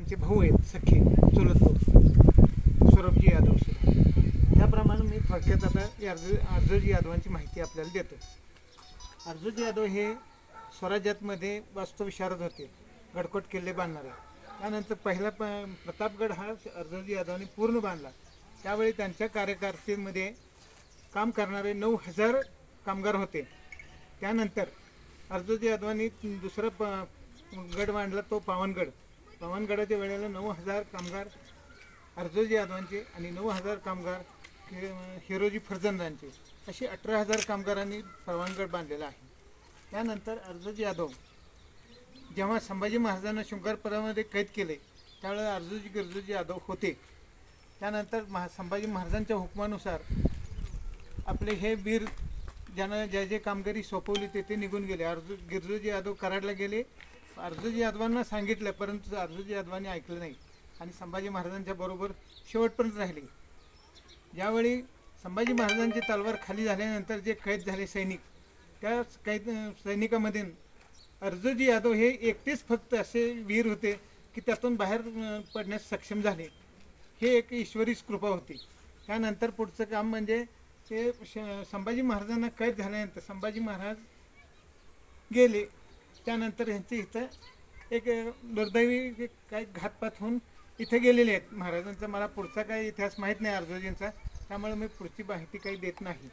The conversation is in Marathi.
त्यांचे भाऊ आहेत सख्खे चुलत सौरभजी यादव सुद्धा। त्याप्रमाणे मी थोडक्यात आता अर्जुजी यादवांची माहिती आपल्याला देतो। अर्जुजी यादव हे स्वराज्यातमध्ये वास्तुविशारद होते, गडकोट किल्ले बांधणारे। त्यानंतर पहिला प्रतापगड हा अर्जुजी यादवांनी पूर्ण बांधला। त्यावेळी त्यांच्या कार्यकारिणीमध्ये काम करणारे 9000 कामगार होते। त्यानंतर अर्जुजी यादवांनी दुसरा गड बांधला, तो पावनगड। पावनगडाच्या वेळेला 9000 कामगार अर्जुजी यादवांचे आणि 9000 कामगार हिरोजी फर्जंदांचे, असे 18000 कामगारांनी पावनगड बांधलेला आहे। त्यानंतर अर्जुजी यादव जेव्हा संभाजी महाराजांना शृंगारपुरामध्ये कैद केले त्यावेळेला गिरजोजी यादव होते। त्यानंतर संभाजी महाराजांच्या हुकमानुसार आपले हे वीर ज्यांना जे कामगिरी सोपवली ते निघून गेले। गिरजोजी यादव कराडला गेले, अर्जुजी यादवांना सांगितलं, परंतु अर्जुजी यादवांनी ऐकलं नाही आणि संभाजी महाराजांच्या बरोबर शेवटपर्यंत राहिले। ज्यावेळी संभाजी महाराजांची तलवार खाली झाल्यानंतर जे कैद झाले सैनिक, त्या कैद सैनिकामध्ये अर्जुजी यादव हे एकटेच फक्त असे वीर होते की त्यातून बाहेर पडण्यास सक्षम झाले। हे एक ईश्वरीच कृपा होती। त्यानंतर पुढचं काम म्हणजे ते संभाजी महाराजांना कैद झाल्यानंतर संभाजी महाराज गेले, त्यानंतर यांचे इथं एक दुर्दैवी काही घातपात होऊन इथे गेलेले आहेत महाराजांचा। मला पुढचा काही इतिहास माहीत नाही अर्जुजींचा, त्यामुळे मी पुढची माहिती काही देत नाही।